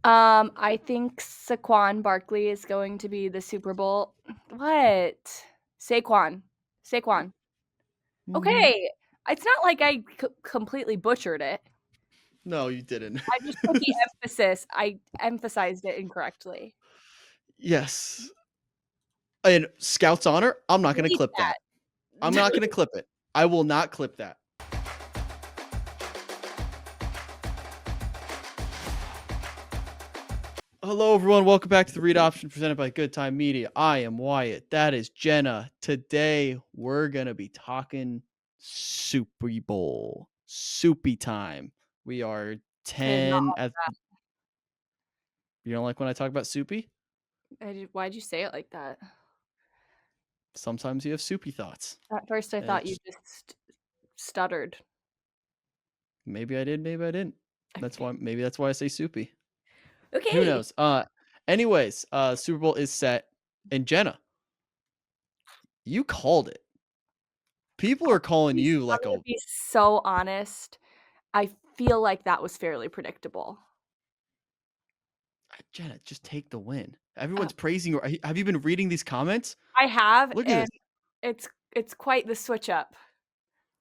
I think Saquon Barkley is going to be the Super Bowl. What? Saquon. Saquon. Mm-hmm. Okay. It's not like I completely butchered it. No, you didn't. I just put the emphasis. I emphasized it incorrectly. Yes. And Scout's honor, I'm not going to Delete clip that. that. I'm not going to clip it. I will not clip that. Hello, everyone. Welcome back to the Read Option presented by Good Time Media. I am Wyatt. That is Jenna. Today, we're going to be talking Super Bowl. Soupy time. We are I did not 10 at. like You don't like when I talk about soupy? that. Why'd you say it like that? Sometimes you have soupy thoughts. At first, I thought you It's just stuttered. maybe I did, maybe I didn't. Okay. Maybe that's why I say soupy. Who Okay. knows? Anyways, Super Bowl is set, and Jenna, you called it. People are calling you I'm like gonna a be so honest. I feel like that was fairly predictable. Jenna, just take the win. Uh, Everyone's praising you. Have you been reading these comments? I have, Look at and this, it's quite the switch up.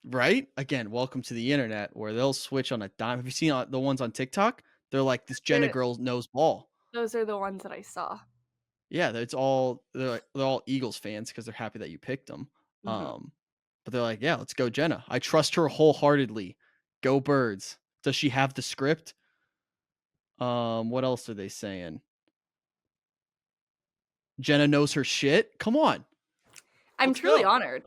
right? Again, welcome to the internet where they'll switch on a dime. Have you seen the ones on TikTok? They're like, this Jenna They're girl knows ball. those are the ones that I saw. Yeah, it's all they're all Eagles fans because they're happy that you picked them. Mhm. Um, but they're like, yeah, let's go, Jenna. I trust her wholeheartedly. Go Birds. Does she have the script? What else are they saying? Jenna knows her shit. Come on, I'm let's truly go. honored.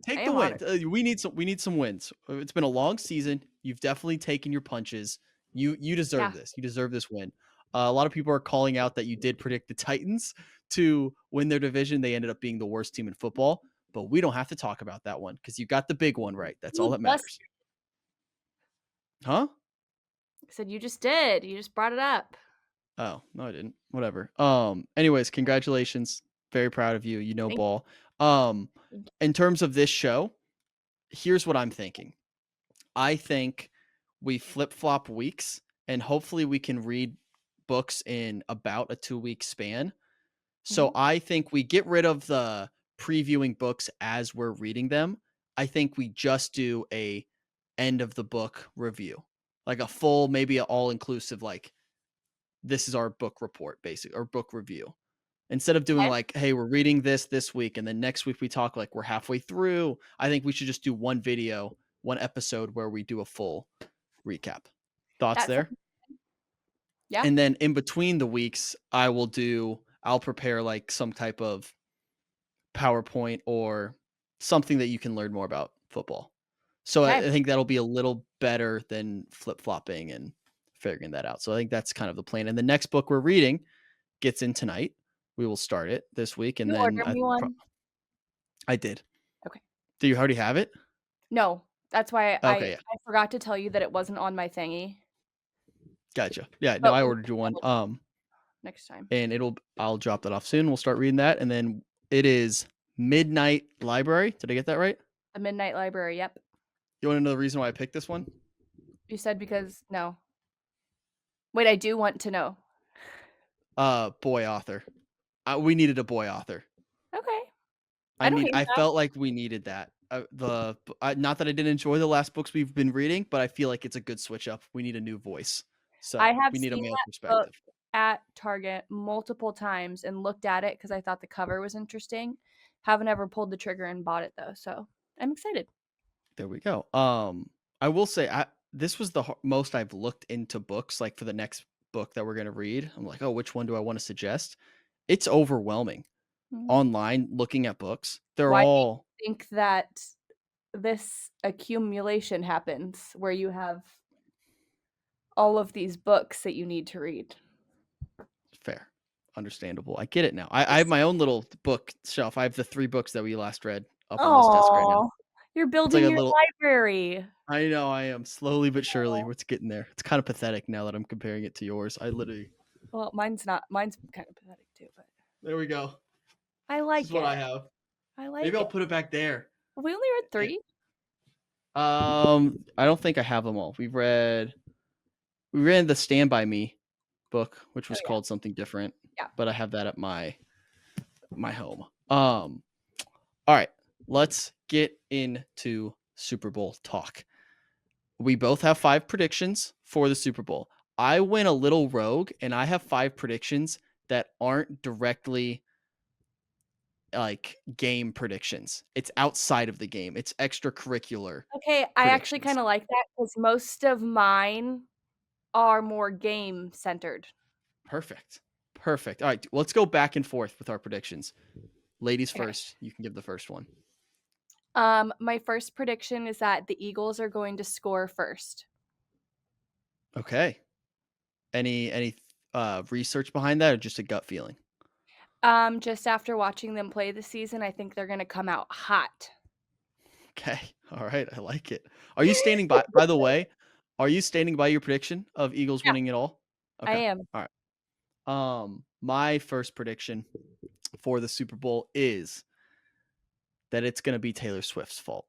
I Take the am win. honored. We need some wins. It's been a long season. You've definitely taken your punches. You deserve Yeah. this. You deserve this win. A lot of people are calling out that you did predict the Titans to win their division. They ended up being the worst team in football, but we don't have to talk about that one because you got the big one right. That's all You that just matters. Huh? said you just did. You just brought it up. Oh, no, I didn't. Whatever. Anyways, congratulations. Very proud of you. You know Thank ball. Um, you. in terms of this show, here's what I'm thinking. I think we flip flop weeks and hopefully we can read books in about a 2 week span. So Mhm. I think we get rid of the previewing books as we're reading them. I think we just do a end of the book review, like a full, maybe an all inclusive, like this is our book report, basic or book review. Instead of doing Okay. like, hey, we're reading this week, and then next week we talk like we're halfway through. I think we should just do one video, one episode where we do a full recap. Thoughts That there? sounds yeah. And then in between the weeks, I'll prepare like some type of PowerPoint or something that you can learn more about football. So I Okay. think that'll be a little better than flip flopping and figuring that out. So I think that's kind of the plan. And the next book we're reading gets in tonight. We will start it this week, and You then order me one? I did. Okay. Do you already have it? No, that's why Okay, yeah, I forgot to tell you that it wasn't on my thingy, gotcha. Yeah, no, but I we ordered will you one. double-check next time. And I'll drop that off soon. We'll start reading that, and then it is Midnight Library. Did I get that right? The Midnight Library, yep. You want to know the reason why I picked this one? You said because no. Wait, I do want to know. Boy author. We needed a boy author. Okay. I don't hate I that. felt like we needed that. Not that I didn't enjoy the last books we've been reading, but I feel like it's a good switch up. We need a new voice, I so have we need a seen male that book perspective. at Target multiple times and looked at it because I thought the cover was interesting. Haven't ever pulled the trigger and bought it though, so I'm excited. There we go. I will say this was the most I've looked into books. Like for the next book that we're gonna read, I'm like, oh, which one do I want to suggest? It's overwhelming Mhm. online looking at books. They're Why do all you think that this accumulation happens where you have all of these books that you need to read? fair, understandable. I get it now. I have It's my own little bookshelf. I have the 3 books that we last read up on this desk right now. Oh, you're It's like building a your little. library. I know I am slowly but surely. Oh. It's getting there. It's kind of pathetic now that I'm comparing it to yours. I literally. Well, mine's not. Mine's kind of pathetic too, but There we go. I This is like what it. I have. I Maybe like I'll it. put it back there. We only read Eh, 3? I don't think I have them all. We read The Stand by Me. book, which Oh was yeah, called something different, yeah. but I have that at my home. All right, let's get into Super Bowl talk. We both have 5 predictions for the Super Bowl. I went a little rogue and I have 5 predictions that aren't directly like game predictions. It's outside of the game. It's extracurricular Okay, I actually predictions. kinda like that because most of mine are more game centered. Perfect. Perfect. All right, let's go back and forth with our predictions. Ladies Okay. first. You can give the first one. My first prediction is that the Eagles are going to score first. Okay. Any research behind that or just a gut feeling? Just after watching them play this season, I think they're gonna come out hot. Okay. All right. I like it. Are you standing by the way, are you standing by your prediction of Eagles Yeah, winning it all? I Okay. am. All right. My first prediction for the Super Bowl is that it's going to be Taylor Swift's fault.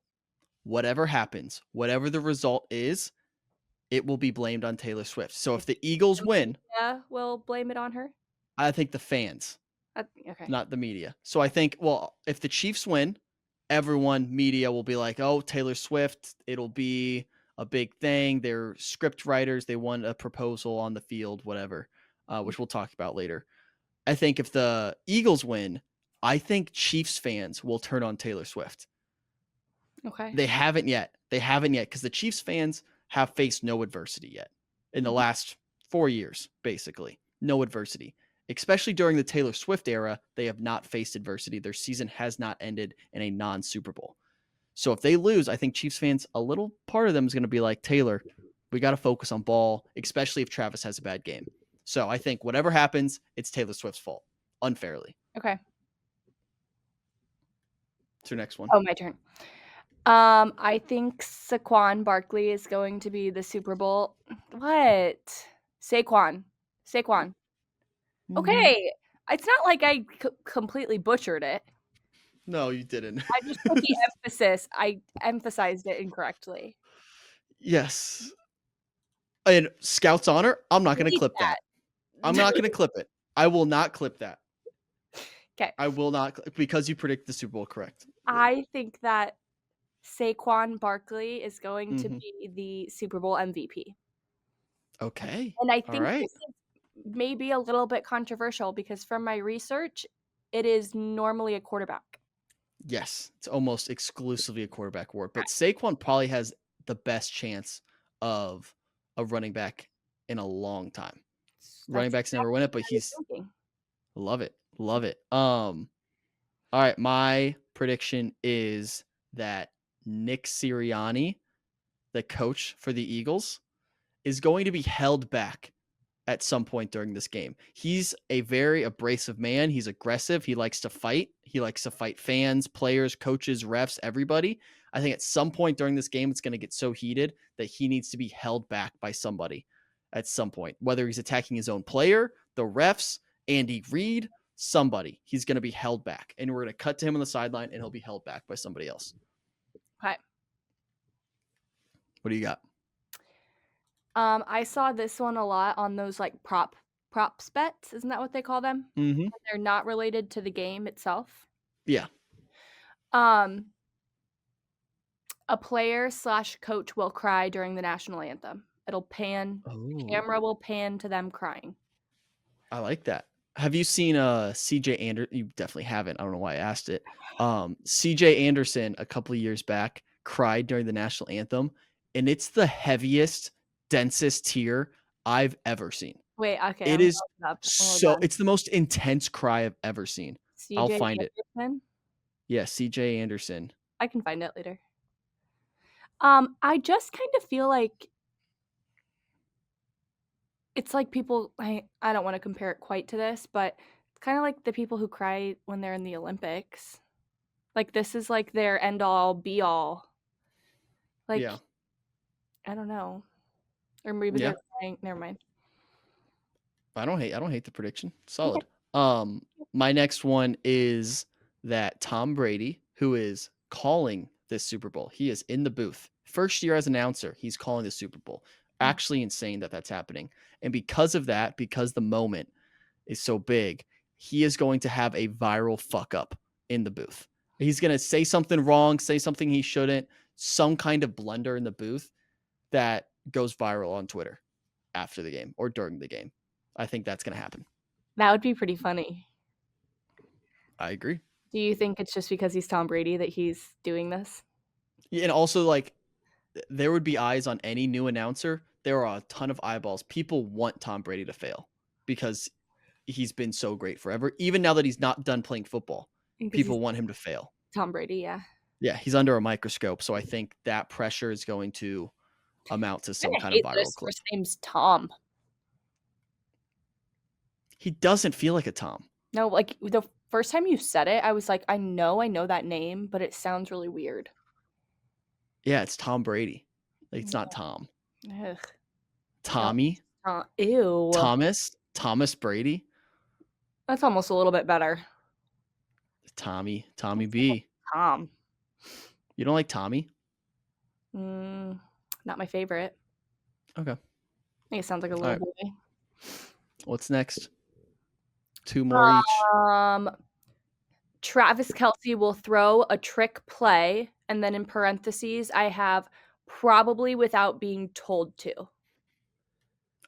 Whatever happens, whatever the result is, it will be blamed on Taylor Swift. So You if the think Eagles the win, media will blame it on her? I think the fans, Okay, not the media. So I okay. think, well, if the Chiefs win, everyone, media will be like, oh, Taylor Swift, it'll be a big thing. They're script writers. They won a proposal on the field, whatever, Mhm. which we'll talk about later. I think if the Eagles win, I think Chiefs fans will turn on Taylor Swift. Okay. They haven't yet. They haven't yet because the Chiefs fans have faced no adversity yet in the Mhm. last 4 years, basically. No adversity. Especially during the Taylor Swift era, they have not faced adversity. Their season has not ended in a non Super Bowl. So if they lose, I think Chiefs fans, a little part of them is going to be like, Taylor, we got to focus on ball, especially if Travis has a bad game. So I think whatever happens, it's Taylor Swift's fault, unfairly. Okay. It's your next one. Oh, my turn. I think Saquon Barkley is going to be the Super Bowl what? Saquon. Saquon. Mm-hmm. Okay. It's not like I completely butchered it. No, you didn't. I just put the emphasis I emphasized it incorrectly. Yes. And Scout's honor, I'm not going to Delete clip that. I'm that. not going to clip it. I will not clip that. 'Kay. I will not because you predict the Super Bowl correct. I think that Saquon Barkley is going to Hmm. be the Super Bowl MVP. Okay. And I All think right. this is maybe a little bit controversial because from my research, it is normally a quarterback. Yes, it's almost exclusively a quarterback war, but Okay. Saquon probably has the best chance of a running back in a long time. Running That's backs never win exactly it, what but I was he's thinking. love it. Love it. All right, my prediction is that Nick Sirianni, the coach for the Eagles, is going to be held back at some point during this game. He's a very abrasive man. He's aggressive. He likes to fight. He likes to fight fans, players, coaches, refs, everybody. I think at some point during this game, it's going to get so heated that he needs to be held back by somebody at some point, whether he's attacking his own player, the refs, Andy Reid, somebody. He's going to be held back. And we're going to cut to him on the sideline and he'll be held back by somebody else. Okay. What do you got? I saw this one a lot on those, like, props bets, isn't that what they call them? Mm-hmm. When they're not related to the game itself. Yeah. Um, a player/coach will cry during the national anthem. The Oh. camera will pan to them crying. I like that. Have you seen CJ Anderson? You definitely haven't. I don't know why I asked it. CJ Anderson a couple of years back cried during the national anthem, and it's the heaviest, densest tear I've ever seen. Wait, okay, I'm It gonna is look it up when we're so done. it's the most intense cry I've ever seen. I'll CJ find it. Anderson? Yeah, CJ Anderson. I can find it later. I just kind of feel like it's like people I don't wanna compare it quite to this, but it's kinda like the people who cry when they're in the Olympics. Like, this is, like, their end all be all. Like, Yeah. I don't know. Or maybe Yeah. they're crying never mind. I don't hate the prediction. Okay. Solid. My next one is that Tom Brady, who is calling this Super Bowl, he is in the booth. First year as announcer, he's calling the Super Bowl. Mm. actually insane that that's happening. And because of that, because the moment is so big, he is going to have a viral fuck up in the booth. He's going to say something wrong, say something he shouldn't, some kind of blunder in the booth that goes viral on Twitter after the game or during the game. I think that's going to happen. That would be pretty funny. I agree. Do you think it's just because he's Tom Brady that he's doing this? And also, like, there would be eyes on any new announcer. There are a ton of eyeballs. People want Tom Brady to fail because he's been so great forever. Even now that he's not done playing football, Because he's people want him to fail. Tom Brady, yeah. Yeah, he's under a microscope. So I think that pressure is going to amount to some I kind of hate that viral his clip. first name's Tom. He doesn't feel like a Tom. No, like, the first time you said it, I was like, I know that name, but it sounds really weird. Yeah, it's Tom Brady. Like, it's No. not Tom. Ugh. No. Tommy, Ew. Thomas Brady, That's almost a little bit better. Tommy Let's go with B. Tom. You don't like Tommy? Mm, not my favorite. Okay. I think it sounds like a All little right. boy. What's next? Two more each. Um, Travis Kelce will throw a trick play, and then in parentheses, I have probably without being told to.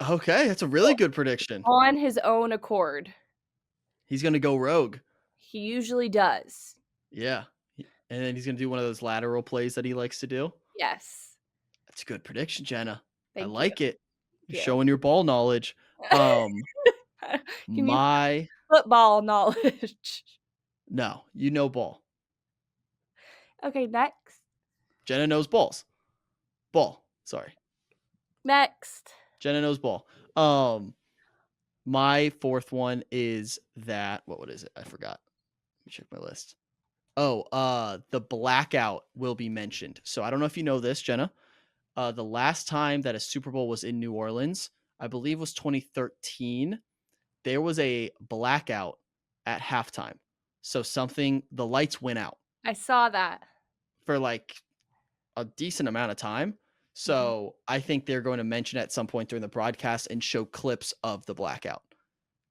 Okay, that's a really So, good prediction. on his own accord. He's gonna go rogue. He usually does. Yeah. And then he's gonna do one of those lateral plays that he likes to do. Yes. That's a good prediction, Jenna. I Thank you. like it. You're Thank showing your ball knowledge. you. Can you My football knowledge? no, you know ball. Okay, next. Jenna knows balls. Ball. Sorry. Next. Jenna knows ball. Um, my fourth one is that what is it? I forgot. Let me check my list. Oh, the blackout will be mentioned. So I don't know if you know this, Jenna. The last time that a Super Bowl was in New Orleans, I believe was 2013. There was a blackout at halftime. So the lights went out I saw that. for like a decent amount of time. Mhm. So I think they're going to mention at some point during the broadcast and show clips of the blackout.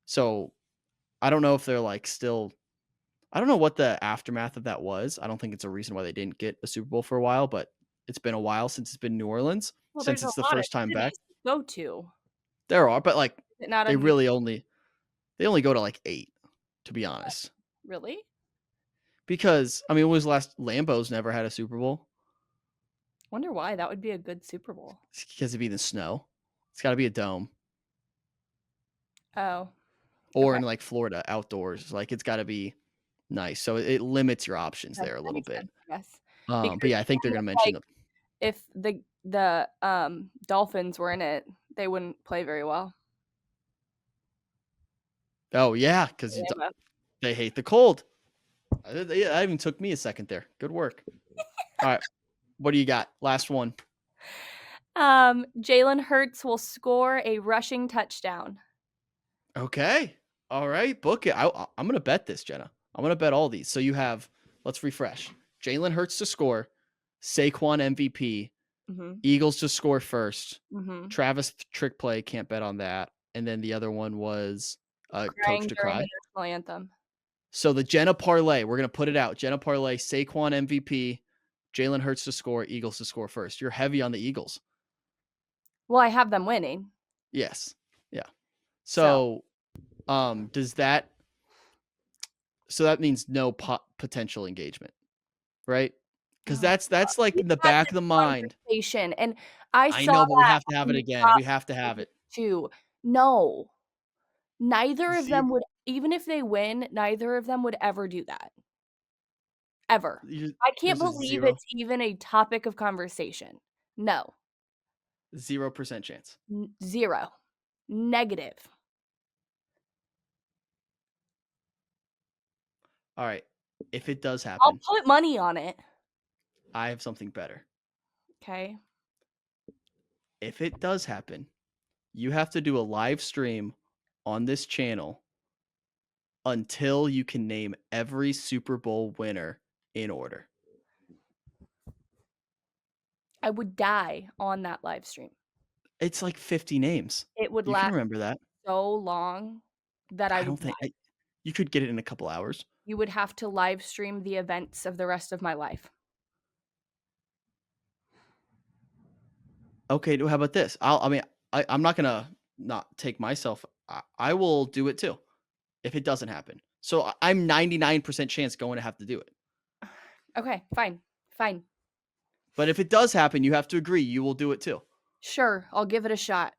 So I don't know if they're like still. I don't know what the aftermath of that was. I don't think it's a reason why they didn't get a Super Bowl for a while, but it's been a while since it's been New Orleans, Well, since there's a it's the lot of first time back. cities to go to. There are, but like Is it not they a really only they only go to like 8, to be honest. really? Because I mean, when was the last Lambeau's never had a Super Bowl? Wonder why. That would be a good Super Bowl. It's because it'd be in the snow. It's got to be a dome Oh, or okay. in like Florida outdoors. Like it's got to be nice. So it limits your options That there a that little makes bit. sense, I guess. But Because yeah, I think they're then, gonna mention like, them. if the Dolphins were in it, they wouldn't play very well. Oh yeah, because Yeah. they hate the cold. That even took me a second there. Good work. All right, what do you got? Last one. Jalen Hurts will score a rushing touchdown. Okay. All right, book it. I'm gonna bet this, Jenna. I'm gonna bet all these. So you have. Let's refresh. Jalen Hurts to score. Saquon MVP. Mhm. Eagles to score first. Mhm. Travis trick play. Can't bet on that. And then the other one was coach Crying to during the cry. national anthem. So the Jenna parlay. We're gonna put it out. Jenna parlay. Saquon MVP. Jalen Hurts to score. Eagles to score first. You're heavy on the Eagles. Well, I have them winning, Yes. Yeah. so So, does that so that means no potential engagement, right? Because oh, that's like we've in the had back of this the mind. conversation, and I I saw know, but we that have to have on it the again. prop We have to have it. too. No, neither of Zero, them would even if they win, neither of them would ever do that, ever. I can't there's a believe zero it's even a topic of conversation. No, 0% chance. 0. Negative. All right. If it does I'll happen, put money on it. I have something better. Okay. If it does happen, you have to do a live stream on this channel until you can name every Super Bowl winner in order. I would die on that live stream. It's like 50 names. It would You can last remember that. so long that I I would don't think I you could get it in a couple hours. you would have to live stream the events of the rest of my life. Okay, how about this? I mean, I'm not gonna not take myself. I will do it too if it doesn't happen. So I'm 99% chance going to have to do it. Okay, fine, fine. But if it does happen, you have to agree you will do it too. Sure, I'll give it a shot.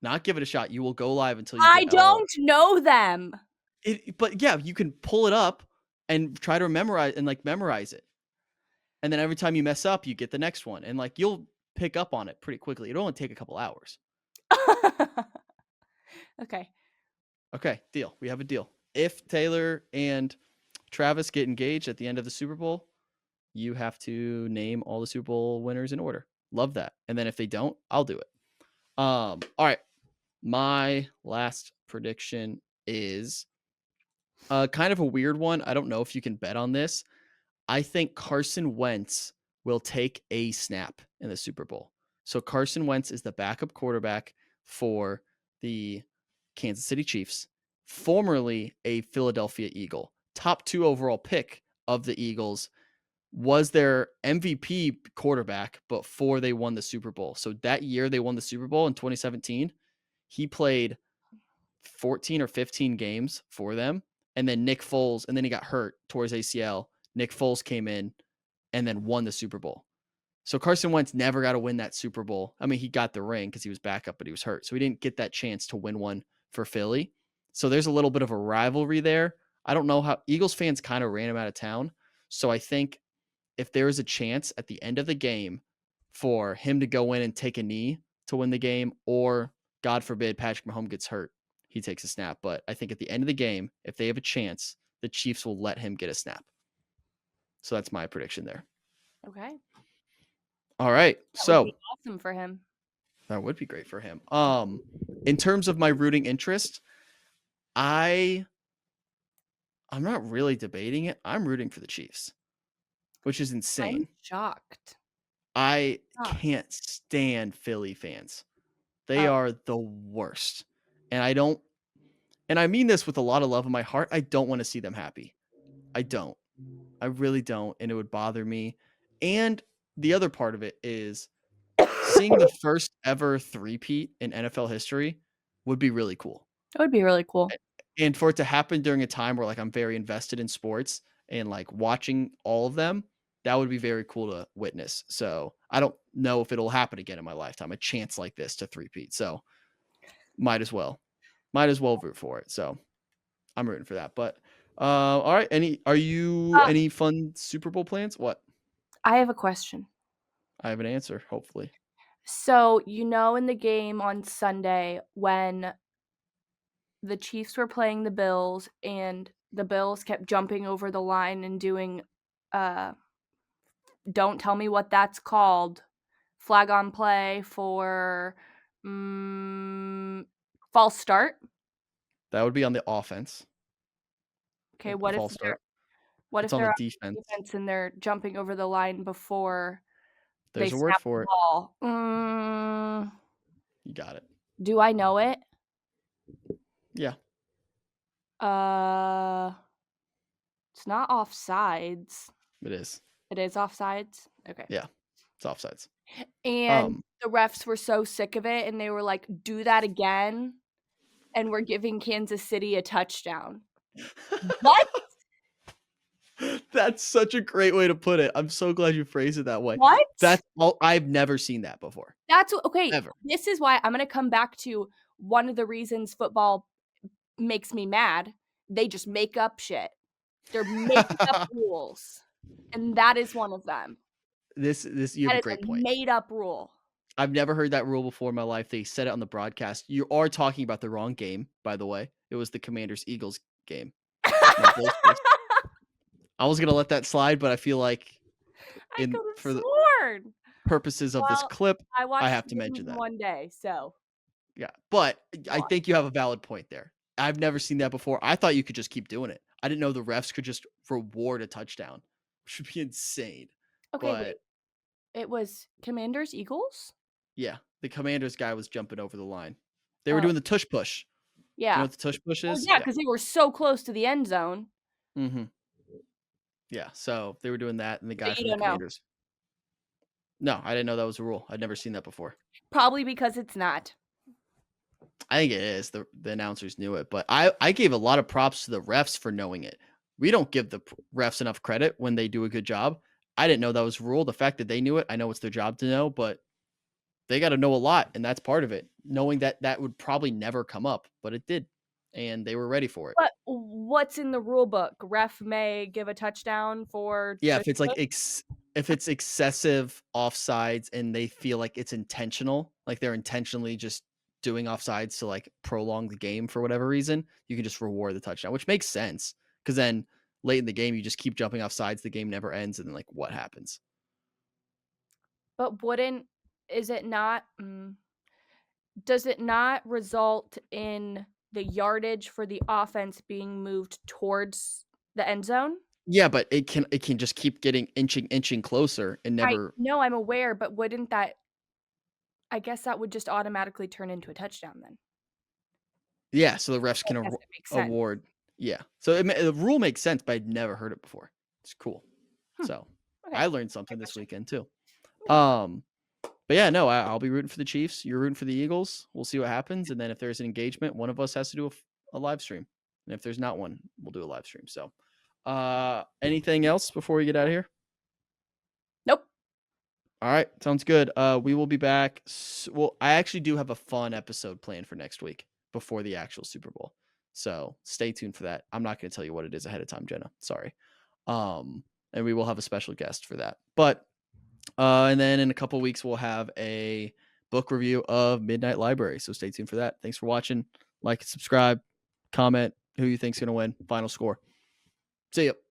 Not give it a shot. You will go live until you I get all. don't know them. But yeah, you can pull it up and try to memorize it. And then every time you mess up, you get the next one, and like you'll pick up on it pretty quickly. It'll only take a couple hours. Okay. Okay, deal. We have a deal. If Taylor and Travis get engaged at the end of the Super Bowl, you have to name all the Super Bowl winners in order. Love that. And then if they don't, I'll do it. All right. My last prediction is kind of a weird one. I don't know if you can bet on this. I think Carson Wentz will take a snap in the Super Bowl. So Carson Wentz is the backup quarterback for the Kansas City Chiefs, formerly a Philadelphia Eagle, top 2 overall pick of the Eagles, was their MVP quarterback before they won the Super Bowl. So that year they won the Super Bowl in 2017, he played 14 or 15 games for them. And then Nick Foles, and then he got hurt towards ACL. Nick Foles came in and then won the Super Bowl. So Carson Wentz never got to win that Super Bowl. I mean, he got the ring because he was backup, but he was hurt. So he didn't get that chance to win one for Philly. So there's a little bit of a rivalry there. I don't know how Eagles fans kind of ran him out of town. So I think if there is a chance at the end of the game for him to go in and take a knee to win the game, or God forbid Patrick Mahomes gets hurt, he takes a snap. But I think at the end of the game, if they have a chance, the Chiefs will let him get a snap. So that's my prediction there. Okay. All right. That would be So awesome for him. that would be great for him. In terms of my rooting interest, I I'm not really debating it. I'm rooting for the Chiefs, which is I'm insane. shocked. I Shocked. can't stand Philly fans. They Oh, are the worst. And I mean this with a lot of love in my heart. I don't want to see them happy. I don't. I really don't. And it would bother me. And the other part of it is seeing the first ever three-peat in NFL history would be really cool. that would be really cool. And for it to happen during a time where like I'm very invested in sports and like watching all of them, that would be very cool to witness. So I don't know if it'll happen again in my lifetime, a chance like this to three-peat. So might as well. Might as well root for it. So I'm rooting for that. But all right. Uh, Any fun Super Bowl plans? What? I have a question. I have an answer, hopefully. So, in the game on Sunday when the Chiefs were playing the Bills and the Bills kept jumping over the line and doing, uh, don't tell me what that's called, flag on play for, mm, false start? That would be on the offense. Okay, A false start. If it's on they're the on defense, defense and they're jumping over the line before they there's a word snap the for it. ball? You got it. Do I know it? Yeah, Uh, it's not offsides. it is. It is offsides? Okay. Yeah, it's offsides. And the refs were so sick of it, and they were like, "Do that again, and we're giving Kansas City a touchdown." What? That's such a great way to put it. I'm so glad you phrased it that way. What? That's all I've never seen that before. That's okay, Ever. this is why I'm gonna come back to one of the reasons football makes me mad. They just make up shit. They're making up rules, and that is one of them. This you have That a is great a point. made up rule. I've never heard that rule before in my life. They said it on the broadcast. You are talking about the wrong game, by the way. It was the Commanders Eagles game, not Bills Chiefs. I was gonna let that slide, but I feel like I in could have for the sworn. purposes of this Well, clip, I I watched have the to games mention in that. one day, so Yeah, but go I on. think you have a valid point there. I've never seen that before. I thought you could just keep doing it. I didn't know the refs could just reward a touchdown, which would be insane. Okay, wait. But It was Commanders, Eagles? yeah, The Commanders guy was jumping over the line. They were Oh, doing the tush push. Do you know yeah. what the tush push Well, is? yeah, Yeah. because they were so close to the end zone, Mhm. Yeah, so they were doing that, and the but guy you from the don't know. Commanders. No, I didn't know that was a rule. I'd never seen that before. Probably because it's not. I think it is. The announcers knew it, but I gave a lot of props to the refs for knowing it. We don't give the refs enough credit when they do a good job. I didn't know that was a rule. The fact that they knew it, I know it's their job to know, but they got to know a lot, and that's part of it. Knowing that that would probably never come up, but it did, and they were ready for it. But what's in the rule book? Ref may give a touchdown for Yeah, tush if it's like push? if it's excessive offsides and they feel like it's intentional, like they're intentionally just doing offsides to like prolong the game for whatever reason, you can just reward the touchdown, which makes sense because then late in the game you just keep jumping off sides, the game never ends, and then like what happens? But wouldn't is it not does it not result in the yardage for the offense being moved towards the end zone? Yeah, but it can just keep getting inching closer and I never. know, I'm aware, but wouldn't that I guess that would just automatically turn into a touchdown then. Yeah, so the refs I can guess it makes sense. award. Yeah, so the rule makes sense, but I'd never heard it before. It's cool. Hmm, So okay. I learned My something this question. weekend too. Yeah. Um, but yeah, no, I'll be rooting for the Chiefs. You're rooting for the Eagles. We'll see what happens, and then if there's an engagement, one of us has to do a live stream, and if there's not one, we'll do a live stream. So, anything else before we get out of here? Nope. All right, sounds good. We will be back. Well, I actually do have a fun episode planned for next week before the actual Super Bowl. So stay tuned for that. I'm not going to tell you what it is ahead of time, Jenna. Sorry. And we will have a special guest for that. But and then in a couple weeks we'll have a book review of Midnight Library. So stay tuned for that. Thanks for watching. Like and subscribe. Comment who you think's going to win. Final score. See ya.